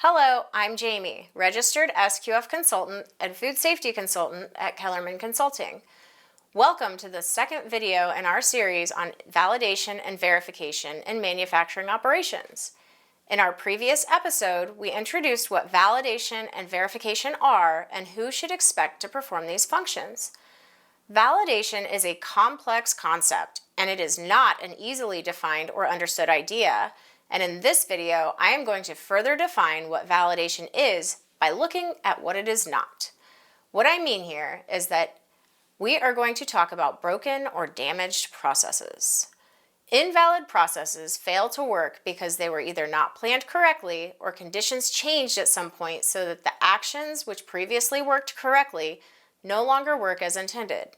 Hello, I'm Jamie, registered SQF consultant and food safety consultant at Kellerman Consulting. Welcome to the second video in our series on validation and verification in manufacturing operations. In our previous episode, we introduced what validation and verification are and who should expect to perform these functions. Validation is a complex concept, and it is not an easily defined or understood idea. And in this video, I am going to further define what validation is by looking at what it is not. What I mean here is that we are going to talk about broken or damaged processes. Invalid processes fail to work because they were either not planned correctly or conditions changed at some point so that the actions which previously worked correctly no longer work as intended.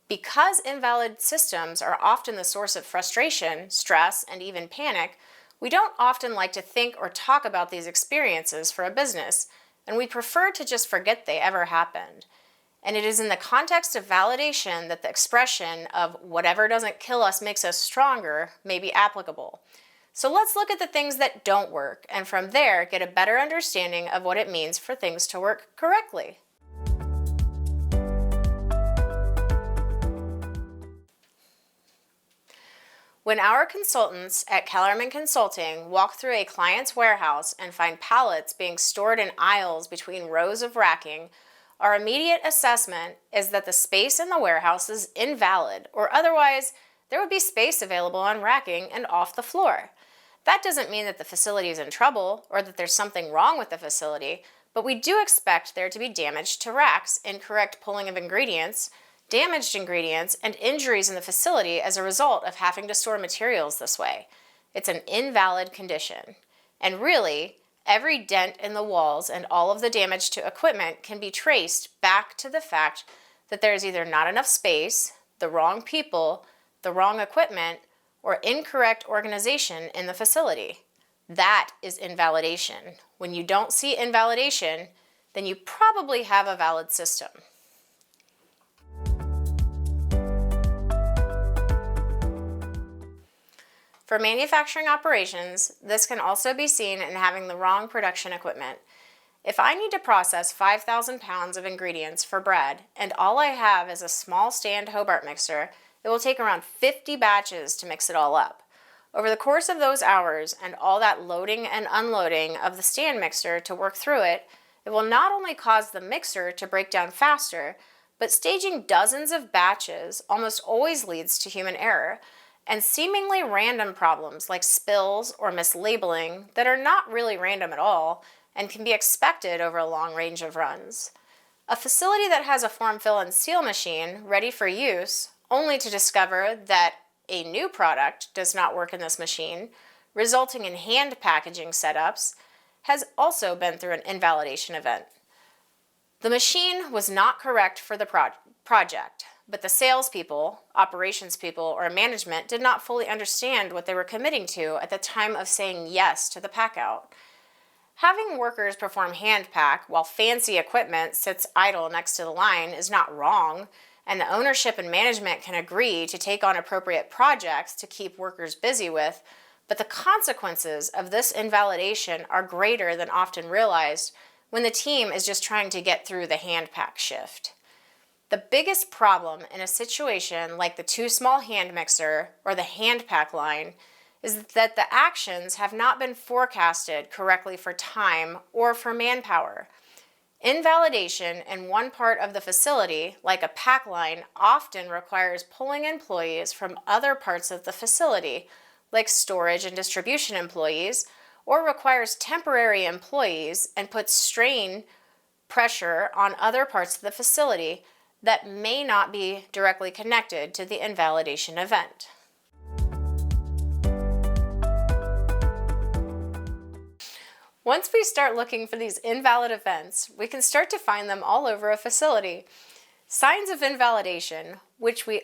Because invalid systems are often the source of frustration, stress, and even panic, we don't often like to think or talk about these experiences for a business, and we prefer to just forget they ever happened. And it is in the context of validation that the expression of whatever doesn't kill us makes us stronger may be applicable. So let's look at the things that don't work, and from there get a better understanding of what it means for things to work correctly. When our consultants at Kellerman Consulting walk through a client's warehouse and find pallets being stored in aisles between rows of racking, our immediate assessment is that the space in the warehouse is invalid, or otherwise there would be space available on racking and off the floor. That doesn't mean that the facility is in trouble or that there's something wrong with the facility, but we do expect there to be damage to racks, incorrect pulling of ingredients, damaged ingredients, and injuries in the facility as a result of having to store materials this way. It's an invalid condition. And really, every dent in the walls and all of the damage to equipment can be traced back to the fact that there is either not enough space, the wrong people, the wrong equipment, or incorrect organization in the facility. That is invalidation. When you don't see invalidation, then you probably have a valid system. For manufacturing operations, this can also be seen in having the wrong production equipment. If I need to process 5,000 pounds of ingredients for bread, and all I have is a small stand Hobart mixer, it will take around 50 batches to mix it all up. Over the course of those hours and all that loading and unloading of the stand mixer to work through it, it will not only cause the mixer to break down faster, but staging dozens of batches almost always leads to human error, and seemingly random problems like spills or mislabeling that are not really random at all and can be expected over a long range of runs. A facility that has a form fill and seal machine ready for use only to discover that a new product does not work in this machine, resulting in hand packaging setups, has also been through an invalidation event. The machine was not correct for the project, but the salespeople, operations people, or management did not fully understand what they were committing to at the time of saying yes to the pack out. Having workers perform hand pack while fancy equipment sits idle next to the line is not wrong, and the ownership and management can agree to take on appropriate projects to keep workers busy with, but the consequences of this invalidation are greater than often realized when the team is just trying to get through the hand pack shift. The biggest problem in a situation like the too small hand mixer or the hand pack line is that the actions have not been forecasted correctly for time or for manpower. Invalidation in one part of the facility, like a pack line, often requires pulling employees from other parts of the facility, like storage and distribution employees, or requires temporary employees and puts pressure on other parts of the facility that may not be directly connected to the invalidation event. Once we start looking for these invalid events, we can start to find them all over a facility. Signs of invalidation, which we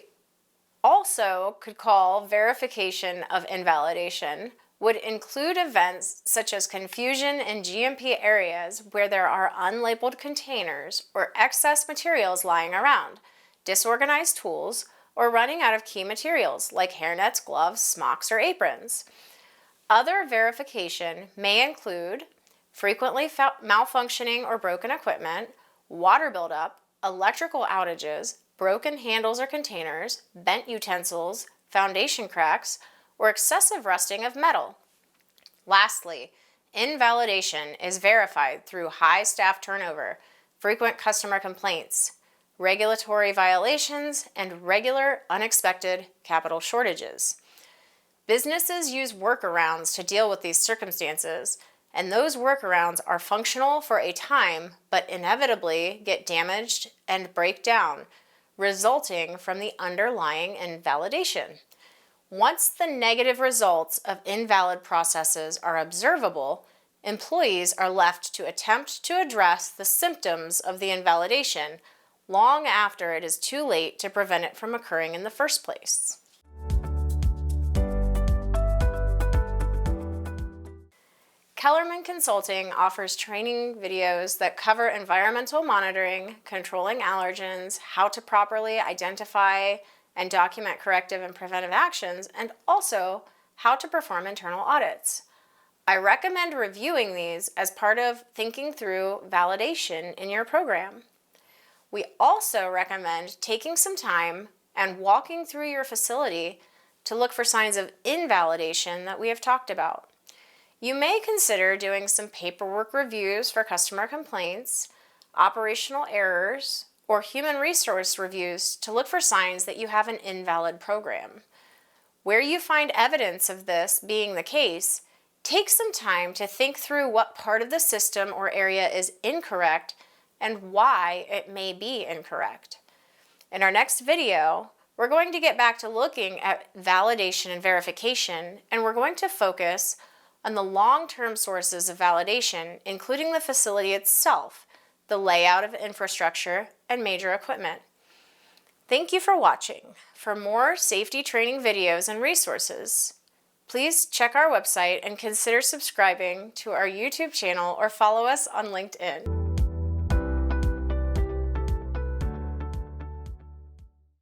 also could call verification of invalidation, would include events such as confusion in GMP areas where there are unlabeled containers or excess materials lying around, disorganized tools, or running out of key materials like hairnets, gloves, smocks, or aprons. Other verification may include frequently malfunctioning or broken equipment, water buildup, electrical outages, broken handles or containers, bent utensils, foundation cracks, or excessive rusting of metal. Lastly, invalidation is verified through high staff turnover, frequent customer complaints, regulatory violations, and regular unexpected capital shortages. Businesses use workarounds to deal with these circumstances, and those workarounds are functional for a time, but inevitably get damaged and break down, resulting from the underlying invalidation. Once the negative results of invalid processes are observable, employees are left to attempt to address the symptoms of the invalidation long after it is too late to prevent it from occurring in the first place. Kellerman Consulting offers training videos that cover environmental monitoring, controlling allergens, how to properly identify and document corrective and preventive actions, and also how to perform internal audits. I recommend reviewing these as part of thinking through validation in your program. We also recommend taking some time and walking through your facility to look for signs of invalidation that we have talked about. You may consider doing some paperwork reviews for customer complaints, operational errors, or human resource reviews to look for signs that you have an invalid program. Where you find evidence of this being the case, take some time to think through what part of the system or area is incorrect and why it may be incorrect. In our next video, we're going to get back to looking at validation and verification, and we're going to focus on the long-term sources of validation, including the facility itself, the layout of infrastructure, and major equipment. Thank you for watching. For more safety training videos and resources, please check our website and consider subscribing to our YouTube channel or follow us on LinkedIn.